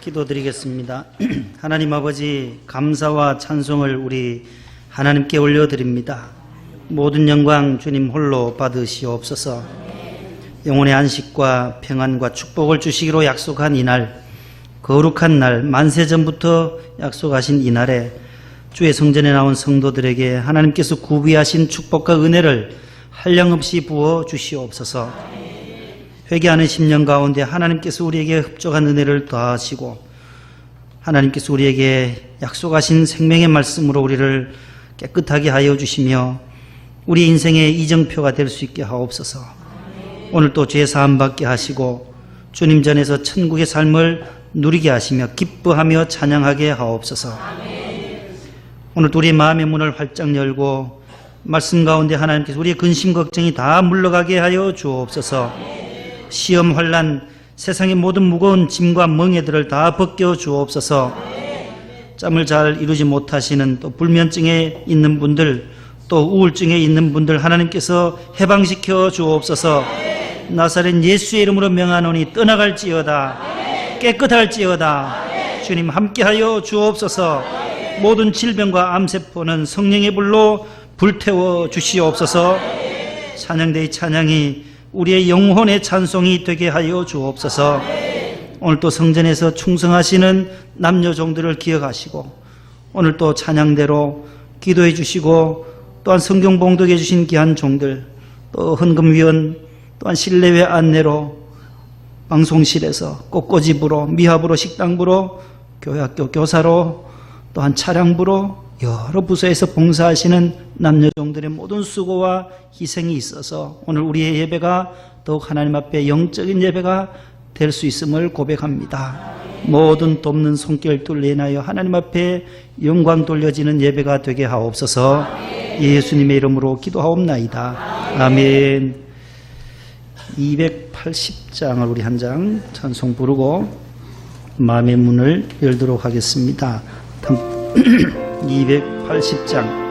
기도드리겠습니다. 하나님 아버지, 감사와 찬송을 우리 하나님께 올려드립니다. 모든 영광 주님 홀로 받으시옵소서. 영혼의 안식과 평안과 축복을 주시기로 약속한 이날, 거룩한 날, 만세 전부터 약속하신 이날에 주의 성전에 나온 성도들에게 하나님께서 구비하신 축복과 은혜를 한량없이 부어 주시옵소서. 회개하는 심령 가운데 하나님께서 우리에게 흡족한 은혜를 더하시고 하나님께서 우리에게 약속하신 생명의 말씀으로 우리를 깨끗하게 하여 주시며 우리 인생의 이정표가 될 수 있게 하옵소서. 오늘 또 죄 사함 받게 하시고 주님 전에서 천국의 삶을 누리게 하시며 기뻐하며 찬양하게 하옵소서. 오늘 또 우리의 마음의 문을 활짝 열고 말씀 가운데 하나님께서 우리의 근심 걱정이 다 물러가게 하여 주옵소서. 시험 환난 세상의 모든 무거운 짐과 멍에들을 다 벗겨 주옵소서. 잠을 잘 이루지 못하시는 또 불면증에 있는 분들, 또 우울증에 있는 분들 하나님께서 해방시켜 주옵소서. 나사렛 예수의 이름으로 명하노니 떠나갈지어다. 깨끗할지어다. 주님 함께하여 주옵소서. 모든 질병과 암세포는 성령의 불로 불태워 주시옵소서. 찬양대의 찬양이 우리의 영혼의 찬송이 되게 하여 주옵소서. 오늘 또 성전에서 충성하시는 남녀 종들을 기억하시고 오늘 또 찬양대로 기도해 주시고 또한 성경 봉독해 주신 귀한 종들, 또 헌금위원, 또한 실내외 안내로 방송실에서 꽃꽂이부로, 미화부로, 식당부로, 교회학교 교사로, 또한 차량부로 여러 부서에서 봉사하시는 남녀종들의 모든 수고와 희생이 있어서 오늘 우리의 예배가 더욱 하나님 앞에 영적인 예배가 될 수 있음을 고백합니다. 모든 돕는 손길 뚫려 인하여 하나님 앞에 영광 돌려지는 예배가 되게 하옵소서. 예수님의 이름으로 기도하옵나이다. 아멘. 280장을 우리 한 장 찬송 부르고 마음의 문을 열도록 하겠습니다. 280장.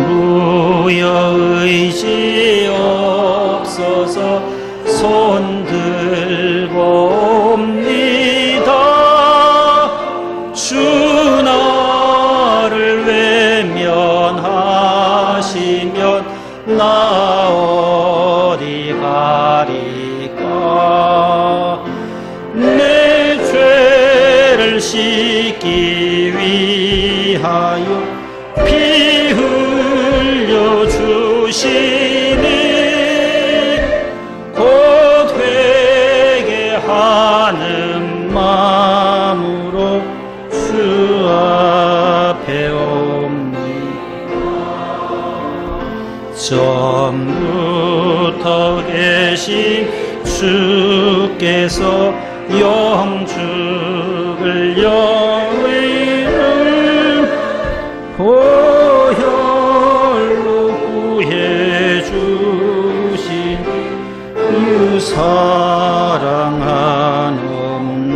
천부여 의지 없어서 손 들고 옵니다. 주 나를 외면하시면 나 어디 가리까. 내 죄를 씻기 위하여 피 흘려 주시니 곧 회개하는 마음으로 주 앞에 옵니다. 전부터 계신 주께서 영축을 여의는 보혈로 구해주신 유 사랑하옵네.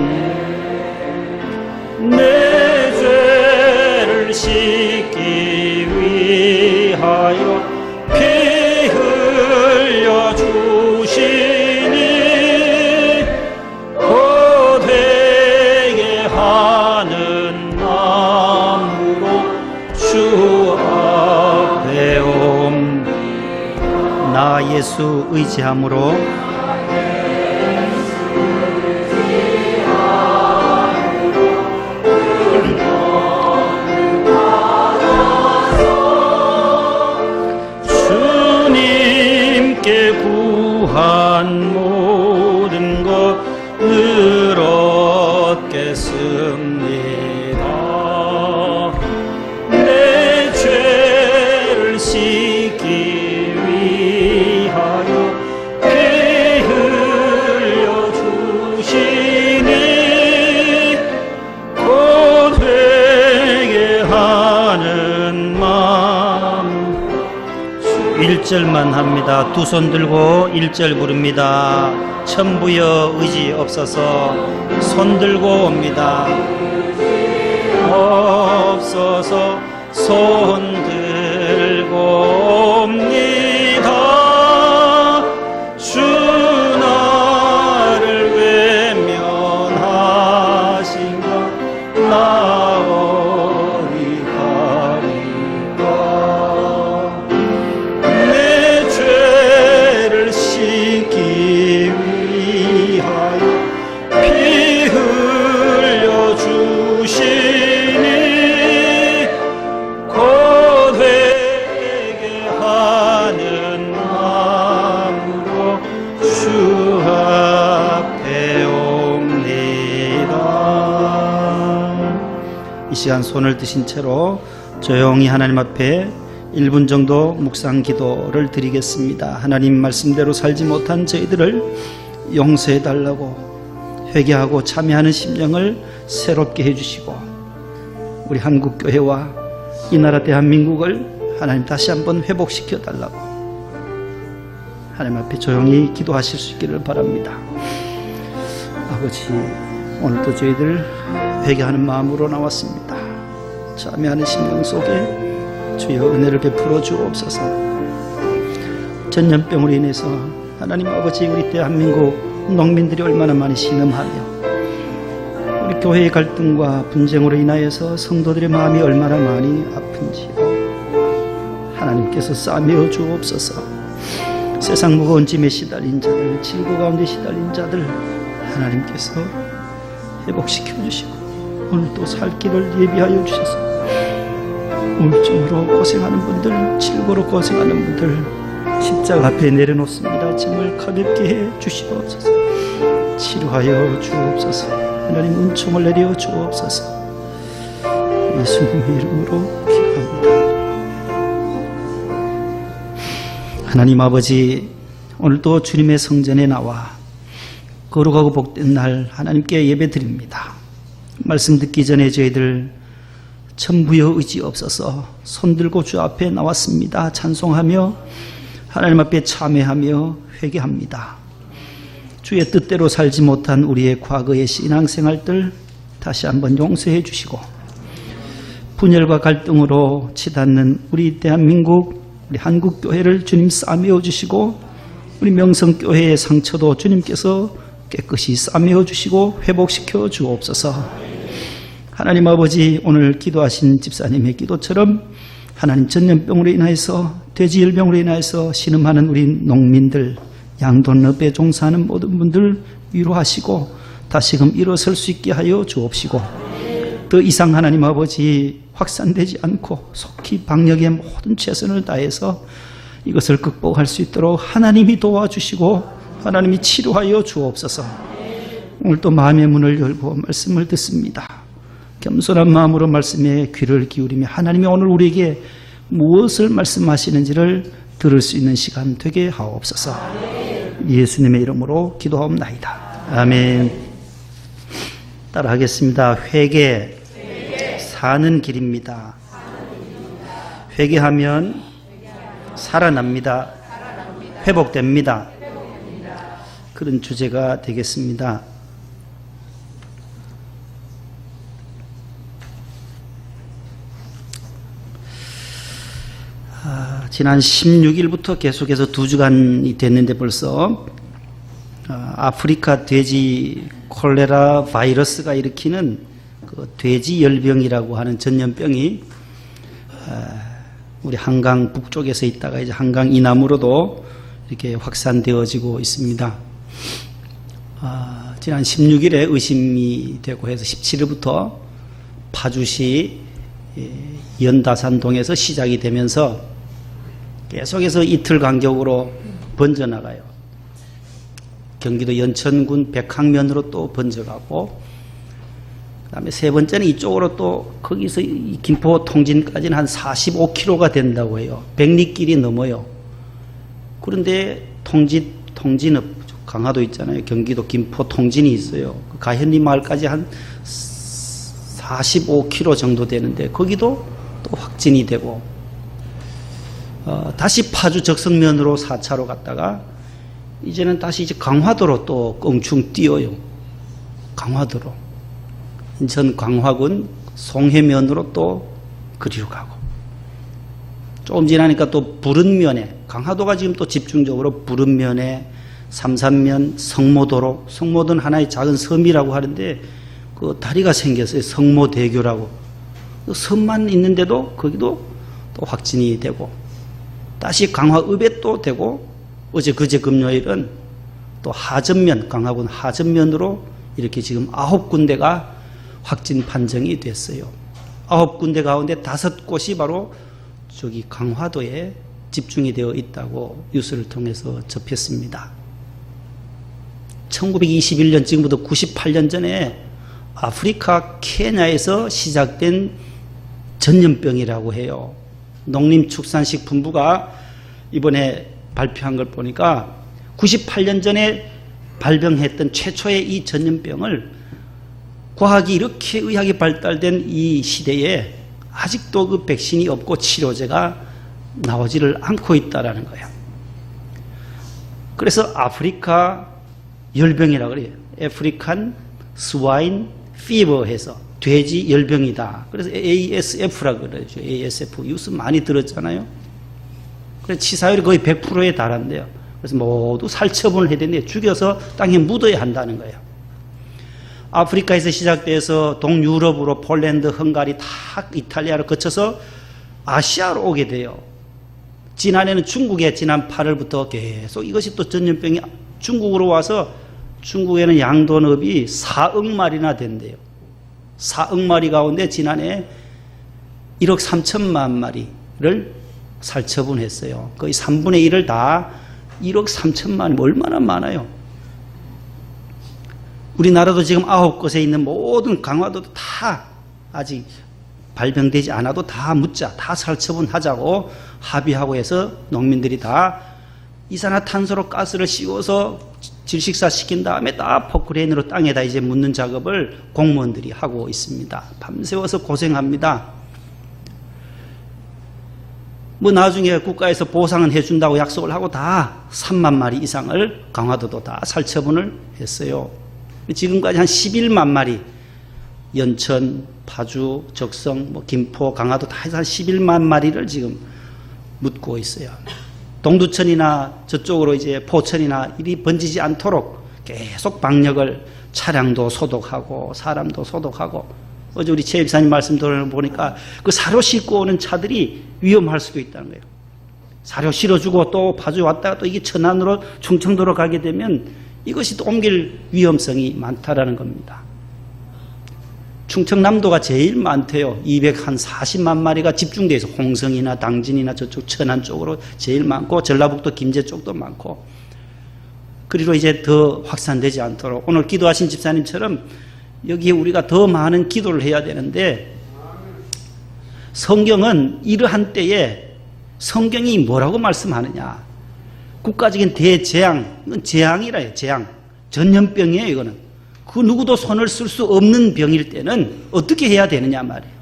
내 죄를 씻기 위하여 피 흘려 주시니 곧 회개하는 마음으로 주 앞에 옵니다. 나 예수 의지함으로 주님께 구한 모든 것을 얻겠습니다. 내 죄를 씻기 위하여 피 흘려 주시니 곧 회개하는 마음. 1절만 합니다. 두 손 들고 1절 부릅니다. 천부여 의지 없어서 손 들고 옵니다. 없어서 손 들고 손을 드신 채로 조용히 하나님 앞에 1분 정도 묵상 기도를 드리겠습니다. 하나님 말씀대로 살지 못한 저희들을 용서해 달라고 회개하고 참여하는 심령을 새롭게 해주시고 우리 한국교회와 이 나라 대한민국을 하나님 다시 한번 회복시켜 달라고 하나님 앞에 조용히 기도하실 수 있기를 바랍니다. 아버지, 오늘도 저희들 회개하는 마음으로 나왔습니다. 참여하는 심령 속에 주여 은혜를 베풀어 주옵소서. 전염병으로 인해서 하나님 아버지 우리 대한민국 농민들이 얼마나 많이 신음하며 우리 교회의 갈등과 분쟁으로 인하여서 성도들의 마음이 얼마나 많이 아픈지요. 하나님께서 싸매어 주옵소서. 세상 무거운 짐에 시달린 자들, 질고 가운데 시달린 자들 하나님께서 회복시켜 주시고 오늘 또 살 길을 예비하여 주셔서 우울증으로 고생하는 분들, 질고로 고생하는 분들 십자가 앞에 내려놓습니다. 짐을 가볍게 해 주시옵소서. 치료하여 주옵소서. 하나님 은총을 내려 주옵소서. 예수님의 이름으로 기도합니다. 하나님 아버지, 오늘도 주님의 성전에 나와 거룩하고 복된 날 하나님께 예배드립니다. 말씀 듣기 전에 저희들 천부여 의지 없어서 손들고 주 앞에 나왔습니다. 찬송하며 하나님 앞에 참회하며 회개합니다. 주의 뜻대로 살지 못한 우리의 과거의 신앙생활들 다시 한번 용서해 주시고 분열과 갈등으로 치닫는 우리 대한민국, 우리 한국교회를 주님 싸매어 주시고 우리 명성교회의 상처도 주님께서 깨끗이 싸매어 주시고 회복시켜 주옵소서. 하나님 아버지, 오늘 기도하신 집사님의 기도처럼 하나님 전염병으로 인하여서 돼지열병으로 인하여서 신음하는 우리 농민들, 양돈업에 종사하는 모든 분들 위로하시고 다시금 일어설 수 있게 하여 주옵시고 더 이상 하나님 아버지 확산되지 않고 속히 방역에 모든 최선을 다해서 이것을 극복할 수 있도록 하나님이 도와주시고 하나님이 치료하여 주옵소서. 오늘 또 마음의 문을 열고 말씀을 듣습니다. 겸손한 마음으로 말씀에 귀를 기울이며 하나님이 오늘 우리에게 무엇을 말씀하시는지를 들을 수 있는 시간 되게 하옵소서. 예수님의 이름으로 기도하옵나이다. 아멘. 따라하겠습니다. 회개, 사는 길입니다. 회개하면 살아납니다. 회복됩니다. 그런 주제가 되겠습니다. 지난 16일부터 계속해서 2주간이 됐는데 벌써 아프리카 돼지 콜레라 바이러스가 일으키는 그 돼지 열병이라고 하는 전염병이 우리 한강 북쪽에서 있다가 이제 한강 이남으로도 이렇게 확산되어지고 있습니다. 지난 16일에 의심이 되고 해서 17일부터 파주시 연다산동에서 시작이 되면서 계속해서 이틀 간격으로 번져나가요. 경기도 연천군 백항면으로 또 번져가고 그 다음에 세 번째는 이쪽으로 또 거기서 김포 통진까지는 한 45km가 된다고 해요. 백리길이 넘어요. 그런데 통진읍 강화도 있잖아요. 경기도 김포 통진이 있어요. 가현리 마을까지 한 45km 정도 되는데 거기도 또 확진이 되고 다시 파주 적성면으로 4차로 갔다가 이제는 다시 이제 강화도로 또 껑충 뛰어요. 강화도로. 인천 광화군 송해면으로 또 그리로 가고 조금 지나니까 또 부른면에 강화도가 지금 또 집중적으로 부른면에 삼산면 성모도로 성모도는 하나의 작은 섬이라고 하는데 그 다리가 생겼어요. 성모대교라고. 그 섬만 있는데도 거기도 또 확진이 되고 다시 강화읍에 또 되고 어제 그제 금요일은 또 하전면 강화군 하전면으로 이렇게 지금 9군데가 확진 판정이 됐어요. 9군데 가운데 5곳이 바로 저기 강화도에 집중이 되어 있다고 뉴스를 통해서 접했습니다. 1921년 지금부터 98년 전에 아프리카 케냐에서 시작된 전염병이라고 해요. 농림축산식품부가 이번에 발표한 걸 보니까 98년 전에 발병했던 최초의 이 전염병을 과학이 이렇게 의학이 발달된 이 시대에 아직도 그 백신이 없고 치료제가 나오지를 않고 있다는 거예요. 그래서 아프리카 열병이라고 그래요. 아프리칸 스와인 피버 해서 돼지 열병이다. 그래서 ASF라고 그러죠. ASF 뉴스 많이 들었잖아요. 그래서 치사율이 거의 100%에 달한대요. 그래서 모두 살처분을 해야 되는데 죽여서 땅에 묻어야 한다는 거예요. 아프리카에서 시작돼서 동유럽으로 폴란드, 헝가리, 다 이탈리아를 거쳐서 아시아로 오게 돼요. 지난해는 중국에 지난 8월부터 계속 이것이 또 전염병이 중국으로 와서 중국에는 양돈업이 4억 마리나 된대요. 4억 마리 가운데 지난해 1억 3천만 마리를 살처분했어요. 거의 3분의 1을 다 1억 3천만, 얼마나 많아요. 우리나라도 지금 9곳에 있는 모든 강화도도 다 아직 발병되지 않아도 다 묻자, 다 살처분하자고 합의하고 해서 농민들이 다 이산화탄소로 가스를 씌워서 질식사 시킨 다음에 다 포크레인으로 땅에다 이제 묻는 작업을 공무원들이 하고 있습니다. 밤새워서 고생합니다. 뭐 나중에 국가에서 보상은 해준다고 약속을 하고 다 3만 마리 이상을 강화도도 다 살처분을 했어요. 지금까지 한 11만 마리, 연천, 파주, 적성, 뭐 김포, 강화도 다 해서 한 11만 마리를 지금 묻고 있어요. 동두천이나 저쪽으로 이제 포천이나 일이 번지지 않도록 계속 방역을, 차량도 소독하고 사람도 소독하고. 어제 우리 최 입사님 말씀 들어보니까 그 사료 싣고 오는 차들이 위험할 수도 있다는 거예요. 사료 실어주고 또 파주 왔다가 또 이게 천안으로 충청도로 가게 되면 이것이 또 옮길 위험성이 많다라는 겁니다. 충청남도가 제일 많대요. 240만 마리가 집중되어 있어. 홍성이나 당진이나 저쪽 천안 쪽으로 제일 많고, 전라북도 김제 쪽도 많고. 그리로 이제 더 확산되지 않도록 오늘 기도하신 집사님처럼 여기에 우리가 더 많은 기도를 해야 되는데, 성경은 이러한 때에 성경이 뭐라고 말씀하느냐. 국가적인 대재앙, 이건 재앙이라 해요. 재앙. 전염병이에요. 이거는. 그 누구도 손을 쓸 수 없는 병일 때는 어떻게 해야 되느냐 말이에요.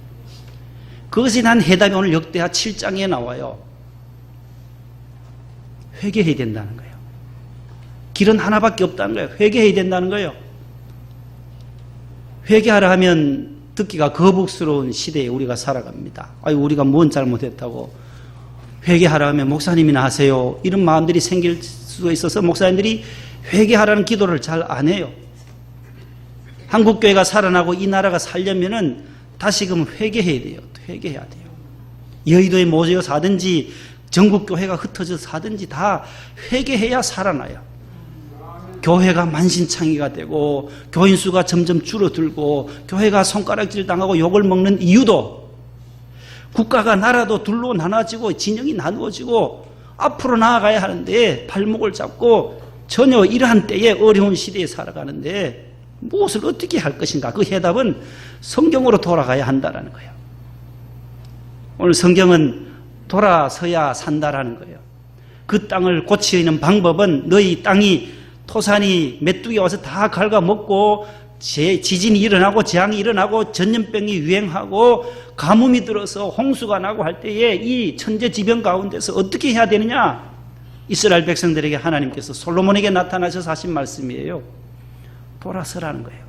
그것에 대한 해답이 오늘 역대하 7장에 나와요. 회개해야 된다는 거예요. 길은 하나밖에 없다는 거예요. 회개해야 된다는 거예요. 회개하라 하면 듣기가 거북스러운 시대에 우리가 살아갑니다. 아유, 우리가 뭔 잘못했다고. 회개하라 하면 목사님이나 하세요. 이런 마음들이 생길 수도 있어서 목사님들이 회개하라는 기도를 잘 안 해요. 한국교회가 살아나고 이 나라가 살려면은 다시금 회개해야 돼요. 회개해야 돼요. 여의도에 모여 사든지 전국교회가 흩어져서 사든지 다 회개해야 살아나요. 교회가 만신창이가 되고 교인 수가 점점 줄어들고 교회가 손가락질 당하고 욕을 먹는 이유도 국가가 나라도 둘로 나눠지고 진영이 나누어지고 앞으로 나아가야 하는데 발목을 잡고 전혀 이러한 때에 어려운 시대에 살아가는데 무엇을 어떻게 할 것인가? 그 해답은 성경으로 돌아가야 한다는 거예요. 오늘 성경은 돌아서야 산다라는 거예요. 그 땅을 고치는 방법은 너희 땅이 토산이 메뚜기 와서 다 갉아먹고 지진이 일어나고 재앙이 일어나고 전염병이 유행하고 가뭄이 들어서 홍수가 나고 할 때에 이 천재지변 가운데서 어떻게 해야 되느냐? 이스라엘 백성들에게 하나님께서 솔로몬에게 나타나셔서 하신 말씀이에요. 돌아서라는 거예요.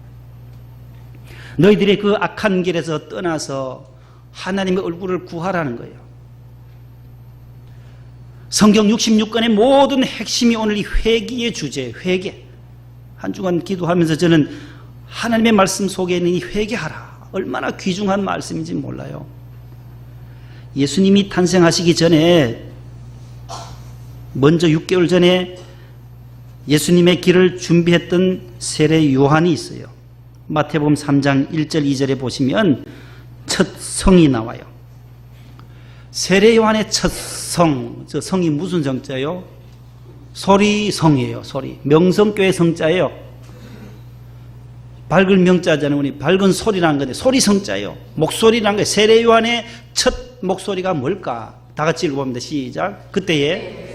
너희들의 그 악한 길에서 떠나서 하나님의 얼굴을 구하라는 거예요. 성경 66권의 모든 핵심이 오늘 이 회개의 주제예요. 회개. 한 주간 기도하면서 저는 하나님의 말씀 속에 있는 이 회개하라. 얼마나 귀중한 말씀인지 몰라요. 예수님이 탄생하시기 전에 먼저 6개월 전에 예수님의 길을 준비했던 세례 요한이 있어요. 마태복음 3장 1절 2절에 보시면 첫 성이 나와요. 세례 요한의 첫 성, 저 성이 무슨 성자예요? 소리성이에요. 소리. 명성교회 성자예요. 밝을 명자잖아요. 우리 밝은 소리라는 건데 소리 성자예요. 목소리라는 거예요. 세례 요한의 첫 목소리가 뭘까? 다 같이 읽어봅니다. 시작. 그때에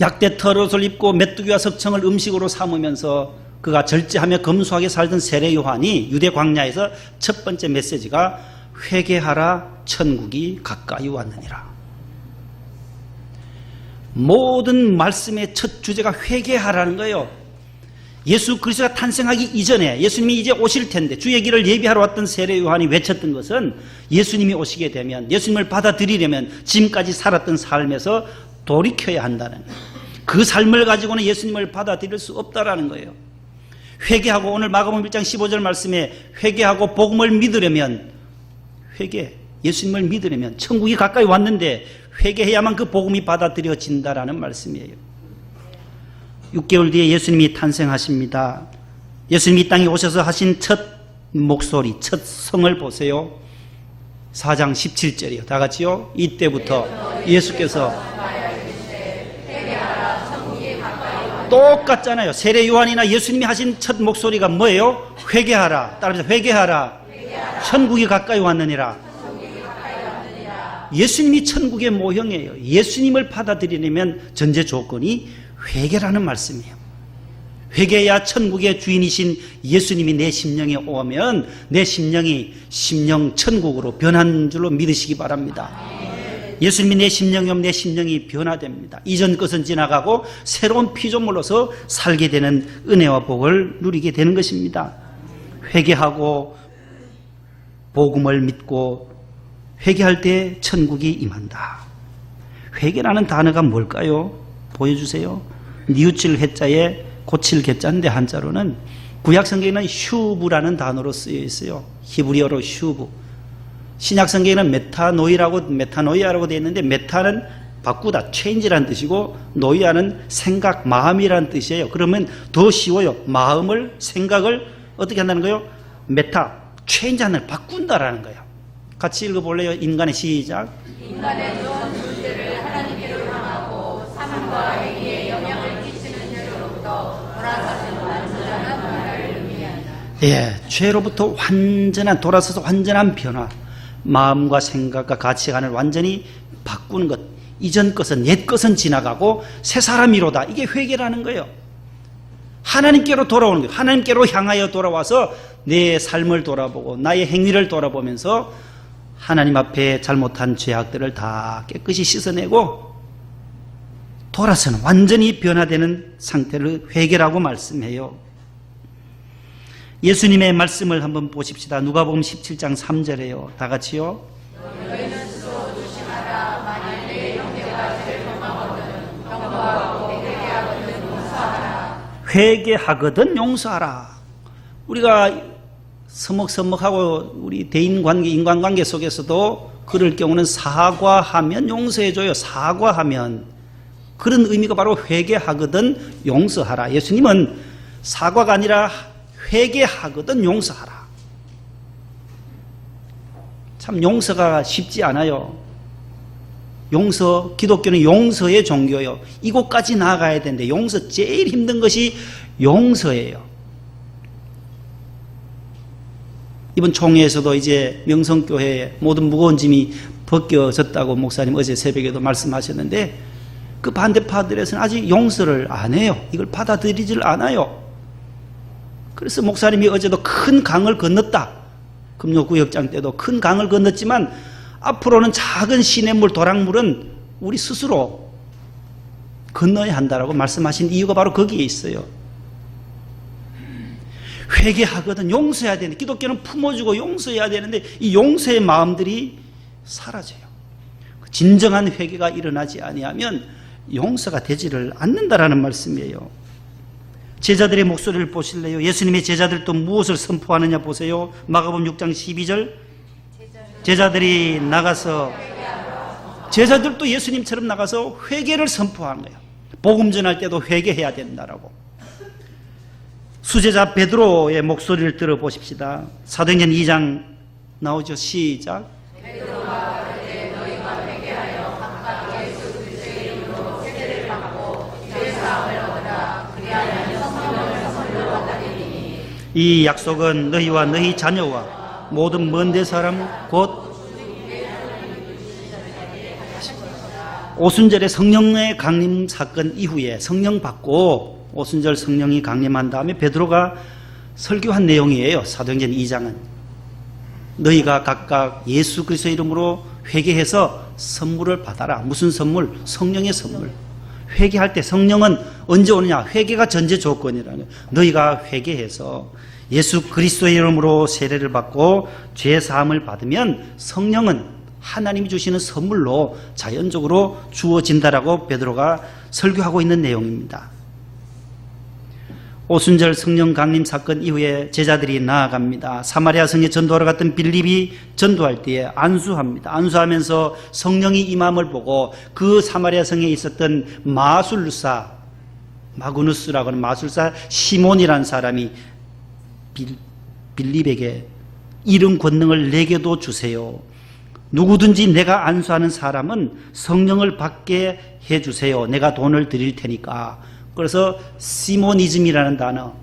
약대 털옷을 입고 메뚜기와 석청을 음식으로 삼으면서 그가 절제하며 검소하게 살던 세례 요한이 유대 광야에서 첫 번째 메시지가 회개하라, 천국이 가까이 왔느니라. 모든 말씀의 첫 주제가 회개하라는 거예요. 예수 그리스도가 탄생하기 이전에 예수님이 이제 오실 텐데 주의 길을 예비하러 왔던 세례 요한이 외쳤던 것은 예수님이 오시게 되면, 예수님을 받아들이려면 지금까지 살았던 삶에서 돌이켜야 한다는 거예요. 그 삶을 가지고는 예수님을 받아들일 수 없다라는 거예요. 회개하고, 오늘 마가복음 1장 15절 말씀에 회개하고 복음을 믿으려면, 예수님을 믿으려면 천국이 가까이 왔는데 회개해야만 그 복음이 받아들여진다라는 말씀이에요. 6개월 뒤에 예수님이 탄생하십니다. 예수님이 이 땅에 오셔서 하신 첫 목소리, 첫 성을 보세요. 4장 17절이요. 다 같이요. 이때부터 예수께서 똑같잖아요. 세례 요한이나 예수님이 하신 첫 목소리가 뭐예요? 회개하라. 따라합니다. 회개하라. 천국이 가까이 왔느니라. 예수님이 천국의 모형이에요. 예수님을 받아들이려면 전제 조건이 회개라는 말씀이에요. 회개야 천국의 주인이신 예수님이 내 심령에 오면 내 심령이 심령 천국으로 변한 줄로 믿으시기 바랍니다. 예수님이 내 심령이 오면 내 심령이 변화됩니다. 이전 것은 지나가고 새로운 피조물로서 살게 되는 은혜와 복을 누리게 되는 것입니다. 회개하고 복음을 믿고 회개할 때 천국이 임한다. 회개라는 단어가 뭘까요? 보여주세요. 뉘우칠 해자에 고칠 개자인데 한자로는 구약성경에는 슈브라는 단어로 쓰여 있어요. 히브리어로 슈브. 신약성경에는 메타노이아라고 되어 있는데, 메타는 바꾸다, 체인지라는 뜻이고, 노이아는 생각, 마음이라는 뜻이에요. 그러면 더 쉬워요. 마음을, 생각을 어떻게 한다는 거예요? 체인지하는, 바꾼다라는 거예요. 같이 읽어볼래요? 인간의 시작. 인간의 좋은 존재를 하나님께로 향하고 삶과 행위에 영향을 끼치는 죄로부터 돌아서는 완전한 변화를 의미한다. 예, 죄로부터 돌아서서 완전한 변화. 마음과 생각과 가치관을 완전히 바꾸는 것. 이전 것은, 옛 것은 지나가고 새 사람이로다. 이게 회개라는 거예요. 하나님께로 돌아오는 거예요. 하나님께로 향하여 돌아와서 내 삶을 돌아보고 나의 행위를 돌아보면서 하나님 앞에 잘못한 죄악들을 다 깨끗이 씻어내고 돌아서는, 완전히 변화되는 상태를 회개라고 말씀해요. 예수님의 말씀을 한번 보십시다. 누가복음 17장 3절에요. 다 같이요. 너희는 스스로 조심하라. 만일 내 형제가 죄를 범하거든 경고하고 회개하거든 용서하라. 회개하거든 용서하라. 우리가 서먹서먹하고 우리 대인관계, 인간관계 속에서도 그럴 경우는 사과하면 용서해줘요. 사과하면. 그런 의미가 바로 회개하거든 용서하라. 예수님은 사과가 아니라 회개하거든 용서하라. 참 용서가 쉽지 않아요. 기독교는 용서의 종교예요. 이곳까지 나아가야 되는데 용서, 제일 힘든 것이 용서예요. 이번 총회에서도 이제 명성교회에 모든 무거운 짐이 벗겨졌다고 목사님 어제 새벽에도 말씀하셨는데, 그 반대파들에서는 아직 용서를 안 해요. 이걸 받아들이질 않아요. 그래서 목사님이 어제도 큰 강을 건넜다. 금요구역장 때도 큰 강을 건넜지만 앞으로는 작은 시냇물, 도랑물은 우리 스스로 건너야 한다라고 말씀하신 이유가 바로 거기에 있어요. 회개하거든 용서해야 되는데, 기독교는 품어주고 용서해야 되는데 이 용서의 마음들이 사라져요. 진정한 회개가 일어나지 아니하면 용서가 되지를 않는다라는 말씀이에요. 제자들의 목소리를 보실래요? 예수님의 제자들도 무엇을 선포하느냐 보세요. 마가복음 6장 12절. 제자들이 나가서, 제자들도 예수님처럼 나가서 회개를 선포하는 거예요. 복음 전할 때도 회개해야 된다라고. 수제자 베드로의 목소리를 들어보십시다. 사도행전 2장 나오죠. 시작. 베드로가 그때 너희가 회개하여 각각 예수 그리스도의 이 약속은 너희와 너희 자녀와 모든 먼데 사람 곧 오순절의 성령의 강림 사건 이후에 성령 받고 오순절 성령이 강림한 다음에 베드로가 설교한 내용이에요. 사도행전 2장은 너희가 각각 예수 그리스도의 이름으로 회개해서 선물을 받아라. 무슨 선물? 성령의 선물. 회개할 때 성령은 언제 오느냐? 회개가 전제 조건이라는 거예요. 너희가 회개해서 예수 그리스도의 이름으로 세례를 받고 죄 사함을 받으면 성령은 하나님이 주시는 선물로 자연적으로 주어진다라고 베드로가 설교하고 있는 내용입니다. 오순절 성령 강림 사건 이후에 제자들이 나아갑니다. 사마리아 성에 전도하러 갔던 빌립이 전도할 때에 안수합니다. 안수하면서 성령이 임함을 보고 그 사마리아 성에 있었던 마술사, 마그누스라고 하는 마술사 시몬이라는 사람이 빌립에게 이런 권능을 내게도 주세요. 누구든지 내가 안수하는 사람은 성령을 받게 해주세요. 내가 돈을 드릴 테니까. 그래서 시모니즘이라는 단어,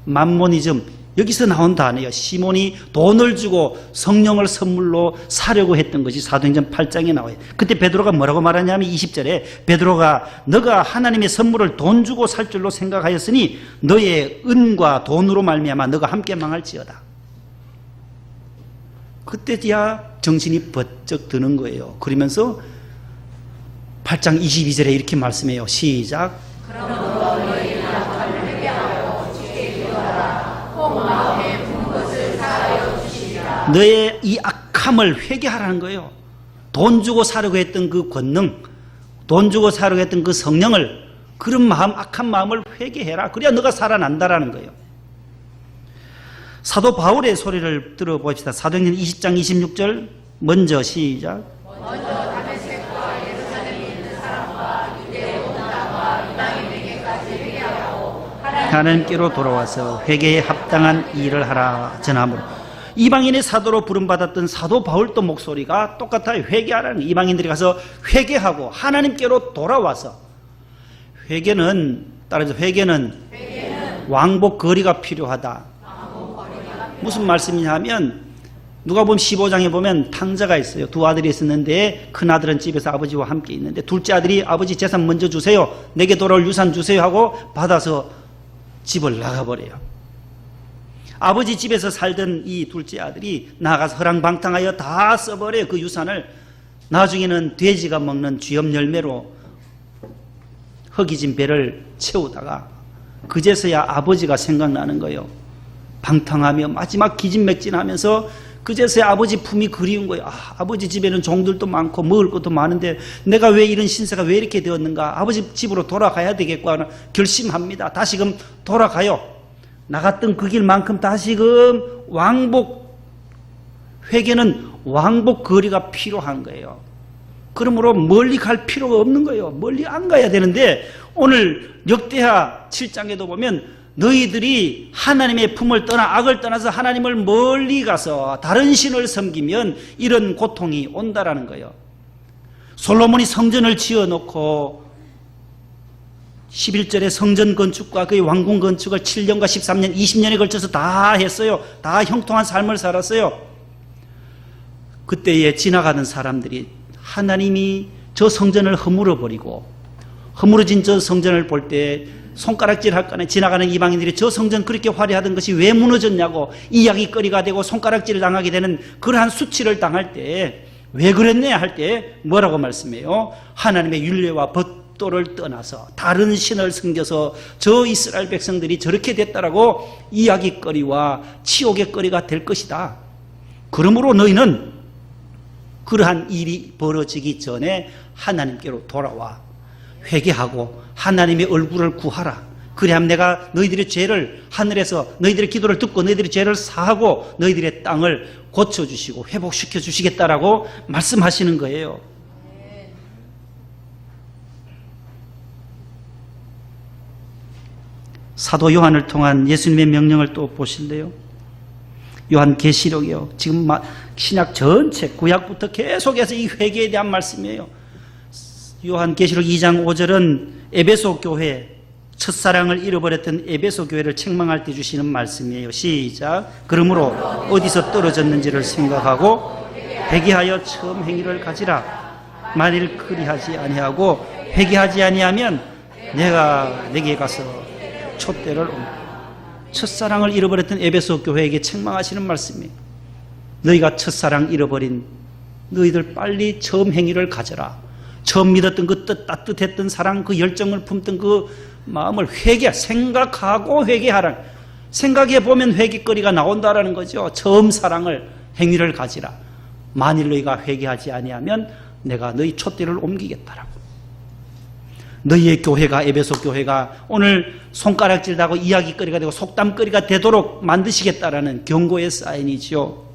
맘모니즘, 여기서 나온 단어예요. 시몬이 돈을 주고 성령을 선물로 사려고 했던 것이 사도행전 8장에 나와요. 그때 베드로가 뭐라고 말하냐면 20절에 베드로가 너가 하나님의 선물을 돈 주고 살 줄로 생각하였으니 너의 은과 돈으로 말미암아 너가 함께 망할지어다. 그때야 정신이 번쩍 드는 거예요. 그러면서 8장 22절에 이렇게 말씀해요. 시작. 너의 이 악함을 회개하라는 거예요. 돈 주고 사려고 했던 그 권능, 돈 주고 사려고 했던 그 성령을, 그런 마음, 악한 마음을 회개해라. 그래야 너가 살아난다라는 거예요. 사도 바울의 소리를 들어봅시다. 사도행전 20장 26절 먼저 시작. 하나님께로 돌아와서 회개에 합당한 일을 하라 전함으로. 이방인의 사도로 부름받았던 사도 바울도 목소리가 똑같아요. 회개하라는 거예요. 이방인들이 가서 회개하고 하나님께로 돌아와서. 회개는 따라서 회개는 왕복 거리가 필요하다. 무슨 말씀이냐면 누가복음 15장에 보면 탕자가 있어요. 두 아들이 있었는데 큰 아들은 집에서 아버지와 함께 있는데 둘째 아들이 아버지 재산 먼저 주세요, 내게 돌아올 유산 주세요 하고 받아서 집을 나가버려요. 아버지 집에서 살던 이 둘째 아들이 나가서 허랑방탕하여 다 써버려요. 그 유산을. 나중에는 돼지가 먹는 쥐염 열매로 허기진 배를 채우다가 그제서야 아버지가 생각나는 거예요. 방탕하며 마지막 기진맥진하면서 그제서야 아버지 품이 그리운 거예요. 아버지 집에는 종들도 많고 먹을 것도 많은데 내가 왜 이런 신세가 왜 이렇게 되었는가. 아버지 집으로 돌아가야 되겠고 하는 결심합니다. 다시금 돌아가요. 나갔던 그 길만큼 다시금 왕복, 회개는 왕복 거리가 필요한 거예요. 그러므로 멀리 갈 필요가 없는 거예요. 멀리 안 가야 되는데 오늘 역대하 7장에도 보면 너희들이 하나님의 품을 떠나 악을 떠나서 하나님을 멀리 가서 다른 신을 섬기면 이런 고통이 온다라는 거예요. 솔로몬이 성전을 지어놓고 11절에 성전 건축과 그의 왕궁 건축을 7년과 13년, 20년에 걸쳐서 다 했어요. 다 형통한 삶을 살았어요. 그때에 지나가는 사람들이 하나님이 저 성전을 허물어버리고 허물어진 저 성전을 볼 때 손가락질 할까네. 지나가는 이방인들이 저 성전 그렇게 화려하던 것이 왜 무너졌냐고 이야기거리가 되고 손가락질을 당하게 되는 그러한 수치를 당할 때 왜 그랬네 할 때 뭐라고 말씀해요? 하나님의 율례와 법도를 떠나서 다른 신을 섬겨서 저 이스라엘 백성들이 저렇게 됐다라고 이야기거리와 치욕의 거리가 될 것이다. 그러므로 너희는 그러한 일이 벌어지기 전에 하나님께로 돌아와 회개하고 하나님의 얼굴을 구하라. 그래야면 내가 너희들의 죄를 하늘에서 너희들의 기도를 듣고 너희들의 죄를 사하고 너희들의 땅을 고쳐주시고 회복시켜 주시겠다라고 말씀하시는 거예요. 사도 요한을 통한 예수님의 명령을 또 보실래요? 요한계시록이요. 지금 신약 전체 구약부터 계속해서 이 회개에 대한 말씀이에요. 요한계시록 2장 5절은 에베소 교회 첫사랑을 잃어버렸던 에베소 교회를 책망할 때 주시는 말씀이에요. 시작. 그러므로 어디서 떨어졌는지를 생각하고 회개하여 처음 행위를 가지라. 만일 그리하지 아니하고 회개하지 아니하면 내가 내게 가서 촛대를 첫사랑을 잃어버렸던 에베소 교회에게 책망하시는 말씀이에요. 너희가 첫사랑 잃어버린 너희들 빨리 처음 행위를 가져라. 처음 믿었던 그 따뜻했던 사랑, 그 열정을 품던 그 마음을 생각하고 회개하라. 생각해 보면 회개거리가 나온다라는 거죠. 처음 사랑을 행위를 가지라. 만일 너희가 회개하지 아니하면 내가 너희 촛대를 옮기겠다라고. 너희의 교회가, 에베소 교회가 오늘 손가락질하고 이야기거리가 되고 속담거리가 되도록 만드시겠다라는 경고의 사인이죠.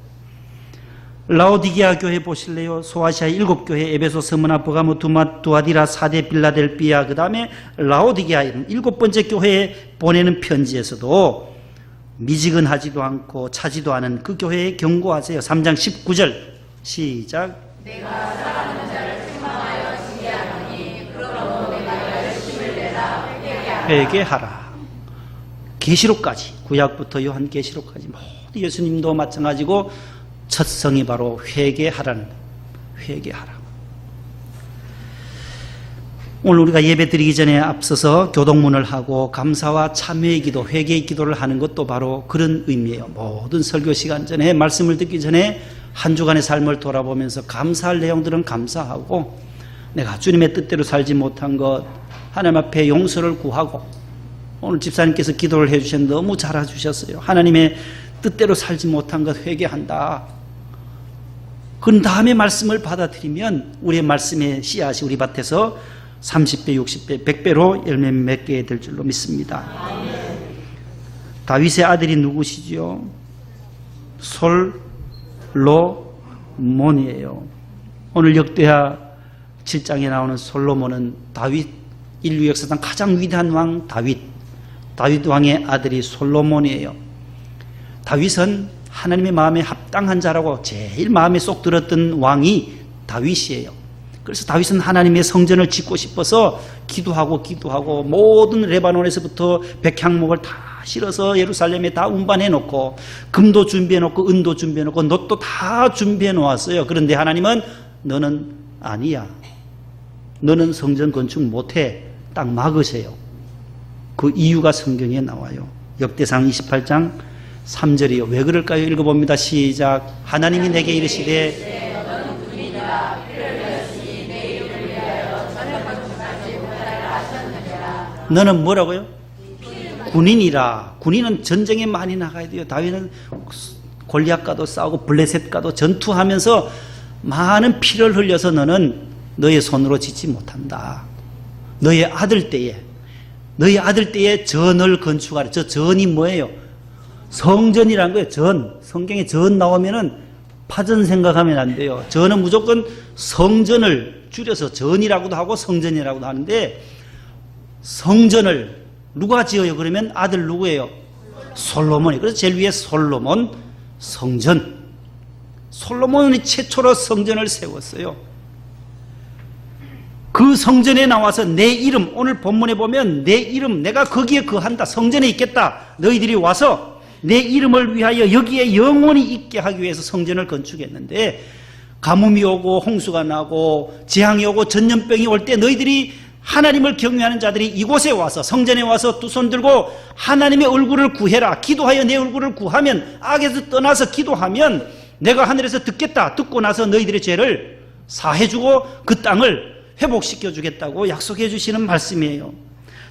라오디게아 교회 보실래요? 소아시아 7교회, 에베소, 스무나, 버가모, 두아디라, 사데, 빌라델비아, 그 다음에 라오디게아 7번째 교회에 보내는 편지에서도 미지근하지도 않고 차지도 않은 그 교회에 경고하세요. 3장 19절 시작. 내가 사랑하는 자를 책망하여 징계하노니 그러므로 내가 열심을 내라 회개하라. 계시록까지, 구약부터 요한계시록까지 모두 예수님도 마찬가지고 첫 성이 바로 회개하라는, 회개하라. 오늘 우리가 예배 드리기 전에 앞서서 교동문을 하고 감사와 참회의 기도, 회개의 기도를 하는 것도 바로 그런 의미예요. 모든 설교 시간 전에, 말씀을 듣기 전에 한 주간의 삶을 돌아보면서 감사할 내용들은 감사하고, 내가 주님의 뜻대로 살지 못한 것 하나님 앞에 용서를 구하고, 오늘 집사님께서 기도를 해주셨는데 너무 잘해주셨어요. 하나님의 뜻대로 살지 못한 것 회개한다. 그런 다음에 말씀을 받아들이면 우리의 말씀의 씨앗이 우리 밭에서 30배, 60배, 100배로 열매 맺게 될 줄로 믿습니다. 다윗의 아들이 누구시죠? 솔로몬이에요. 오늘 역대하 7장에 나오는 솔로몬은 다윗, 인류 역사상 가장 위대한 왕 다윗 왕의 아들이 솔로몬이에요. 다윗은 하나님의 마음에 합당한 자라고 제일 마음에 쏙 들었던 왕이 다윗이에요. 그래서 다윗은 하나님의 성전을 짓고 싶어서 기도하고 모든 레바논에서부터 백향목을 다 실어서 예루살렘에 다 운반해 놓고 금도 준비해 놓고 은도 준비해 놓고 놋도 다 준비해 놓았어요. 그런데 하나님은 너는 아니야. 너는 성전 건축 못해. 딱 막으세요. 그 이유가 성경에 나와요. 역대상 28장 3절이요. 왜 그럴까요? 읽어봅니다. 시작. 하나님이 내게 이르시되 너는 군인이라 피를 흘렸으니 내 이름을 위하여 전력 건축하지 못하리라 하셨느니라. 너는 뭐라고요? 군인이라. 군인은 전쟁에 많이 나가야 돼요. 다윗은 골리앗과도 싸우고 블레셋과도 전투하면서 많은 피를 흘려서 너는 너의 손으로 짓지 못한다. 너의 아들 때에 전을 건축하라. 저 전이 뭐예요? 성전이라는 거예요. 전. 성경에 전 나오면은 파전 생각하면 안 돼요. 전은 무조건 성전을 줄여서 전이라고도 하고 성전이라고도 하는데, 성전을 누가 지어요? 그러면 아들 누구예요? 솔로몬이. 그래서 제일 위에 솔로몬 성전. 솔로몬이 최초로 성전을 세웠어요. 그 성전에 나와서 내 이름, 오늘 본문에 보면 내 이름, 내가 거기에 거한다. 성전에 있겠다. 너희들이 와서 내 이름을 위하여 여기에 영원히 있게 하기 위해서 성전을 건축했는데, 가뭄이 오고 홍수가 나고 재앙이 오고 전염병이 올 때 너희들이 하나님을 경외하는 자들이 이곳에 와서, 성전에 와서 두 손 들고 하나님의 얼굴을 구해라. 기도하여 내 얼굴을 구하면, 악에서 떠나서 기도하면 내가 하늘에서 듣겠다. 듣고 나서 너희들의 죄를 사해주고 그 땅을 회복시켜 주겠다고 약속해 주시는 말씀이에요.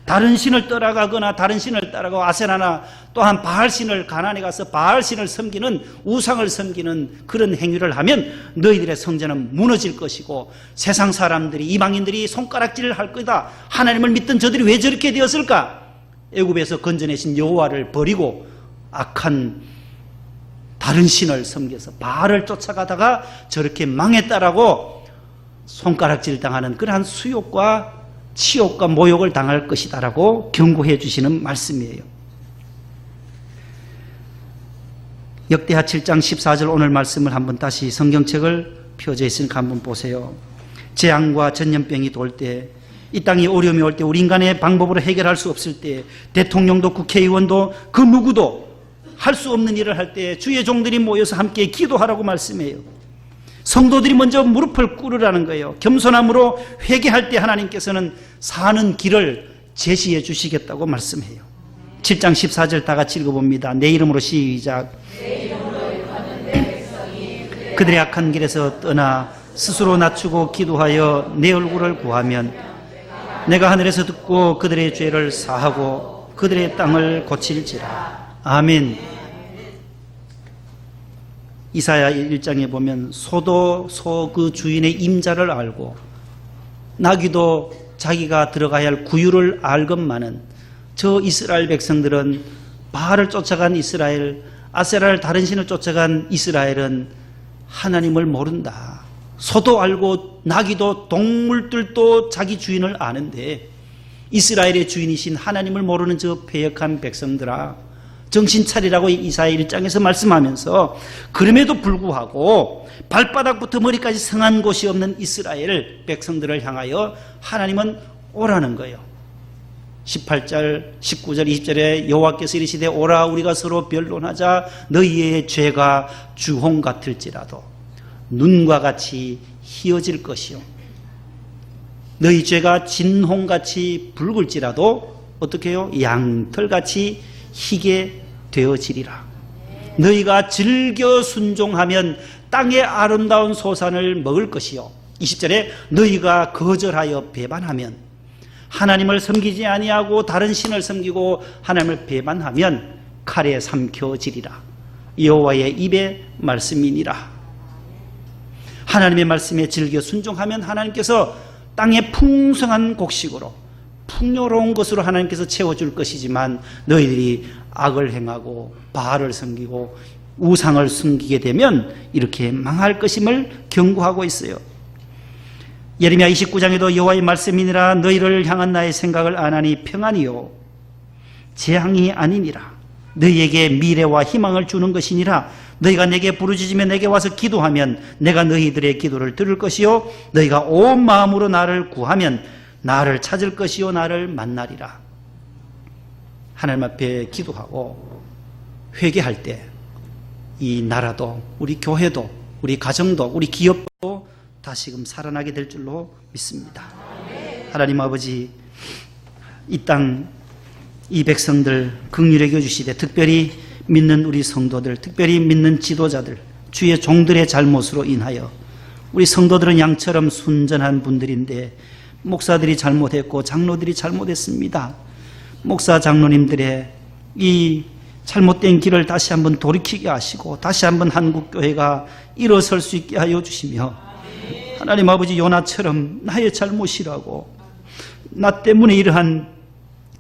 다른 신을 따라가거나 다른 신을 따라가고 아세라나 또한 바알신을, 가나안에 가서 바알신을 섬기는, 우상을 섬기는 그런 행위를 하면 너희들의 성전은 무너질 것이고 세상 사람들이, 이방인들이 손가락질을 할 거다. 하나님을 믿던 저들이 왜 저렇게 되었을까? 애굽에서 건져내신 여호와를 버리고 악한 다른 신을 섬겨서 바알을 쫓아가다가 저렇게 망했다라고 손가락질 당하는 그러한 수욕과 치욕과 모욕을 당할 것이다라고 경고해 주시는 말씀이에요. 역대하 7장 14절 오늘 말씀을 한번 다시 성경책을 펴져 있으니까 한번 보세요. 재앙과 전염병이 돌 때 이 땅에 어려움이 올 때 우리 인간의 방법으로 해결할 수 없을 때 대통령도 국회의원도 그 누구도 할 수 없는 일을 할 때 주의 종들이 모여서 함께 기도하라고 말씀해요. 성도들이 먼저 무릎을 꿇으라는 거예요. 겸손함으로 회개할 때 하나님께서는 사는 길을 제시해 주시겠다고 말씀해요. 7장 14절 다 같이 읽어봅니다. 내 이름으로 시작. 그들의 악한 길에서 떠나 스스로 낮추고 기도하여 내 얼굴을 구하면 내가 하늘에서 듣고 그들의 죄를 사하고 그들의 땅을 고칠지라. 아멘. 이사야 1장에 보면 소도 소 그 주인의 임자를 알고 나귀도 자기가 들어가야 할 구유를 알건만은 저 이스라엘 백성들은 바알을 쫓아간 이스라엘, 아세라를 다른 신을 쫓아간 이스라엘은 하나님을 모른다. 소도 알고 나귀도 동물들도 자기 주인을 아는데 이스라엘의 주인이신 하나님을 모르는 저 패역한 백성들아, 정신 차리라고 이사야 1장에서 말씀하면서, 그럼에도 불구하고 발바닥부터 머리까지 성한 곳이 없는 이스라엘 백성들을 향하여 하나님은 오라는 거예요. 18절, 19절, 20절에 여호와께서 이르시되 오라 우리가 서로 변론하자. 너희의 죄가 주홍 같을지라도 눈과 같이 희어질 것이요 너희 죄가 진홍같이 붉을지라도 어떻게 해요? 양털같이 희게 되어지리라. 너희가 즐겨 순종하면 땅의 아름다운 소산을 먹을 것이요 20절에 너희가 거절하여 배반하면, 하나님을 섬기지 아니하고 다른 신을 섬기고 하나님을 배반하면 칼에 삼켜지리라. 여호와의 입의 말씀이니라. 하나님의 말씀에 즐겨 순종하면 하나님께서 땅의 풍성한 곡식으로 풍요로운 것으로 하나님께서 채워줄 것이지만, 너희들이 악을 행하고 바알을 섬기고 우상을 숨기게 되면 이렇게 망할 것임을 경고하고 있어요. 예레미야 29장에도 여호와의 말씀이니라. 너희를 향한 나의 생각을 아나니 평안이요 재앙이 아니니라. 너희에게 미래와 희망을 주는 것이니라. 너희가 내게 부르짖으며 내게 와서 기도하면 내가 너희들의 기도를 들을 것이요 너희가 온 마음으로 나를 구하면 나를 찾을 것이요 나를 만나리라. 하나님 앞에 기도하고 회개할 때 이 나라도, 우리 교회도, 우리 가정도, 우리 기업도 다시금 살아나게 될 줄로 믿습니다. 하나님 아버지, 이 땅, 이 백성들 긍휼히 여겨주시되 특별히 믿는 우리 성도들, 특별히 믿는 지도자들, 주의 종들의 잘못으로 인하여 우리 성도들은 양처럼 순전한 분들인데 목사들이 잘못했고 장로들이 잘못했습니다. 목사 장로님들의 이 잘못된 길을 다시 한번 돌이키게 하시고 다시 한번 한국교회가 일어설 수 있게 하여 주시며, 하나님 아버지 요나처럼 나의 잘못이라고 나 때문에 이러한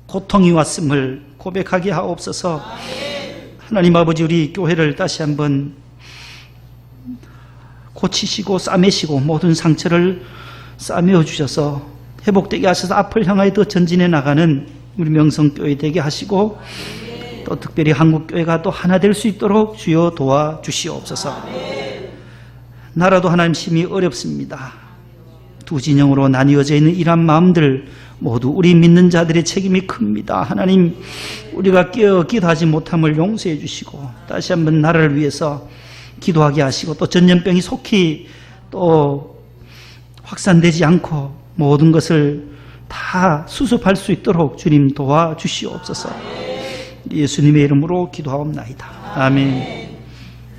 고통이 왔음을 고백하게 하옵소서. 하나님 아버지, 우리 교회를 다시 한번 고치시고 싸매시고 모든 상처를 싸매어 주셔서 회복되게 하셔서 앞을 향하여 더 전진해 나가는 우리 명성교회 되게 하시고, 또 특별히 한국교회가 또 하나 될 수 있도록 주여 도와주시옵소서. 나라도 하나님 심히 어렵습니다. 두 진영으로 나뉘어져 있는 이러한 마음들 모두 우리 믿는 자들의 책임이 큽니다. 하나님, 우리가 깨어 기도하지 못함을 용서해 주시고 다시 한번 나라를 위해서 기도하게 하시고, 또 전염병이 속히 또 확산되지 않고 모든 것을 다 수습할 수 있도록 주님 도와주시옵소서. 예수님의 이름으로 기도하옵나이다. 아멘.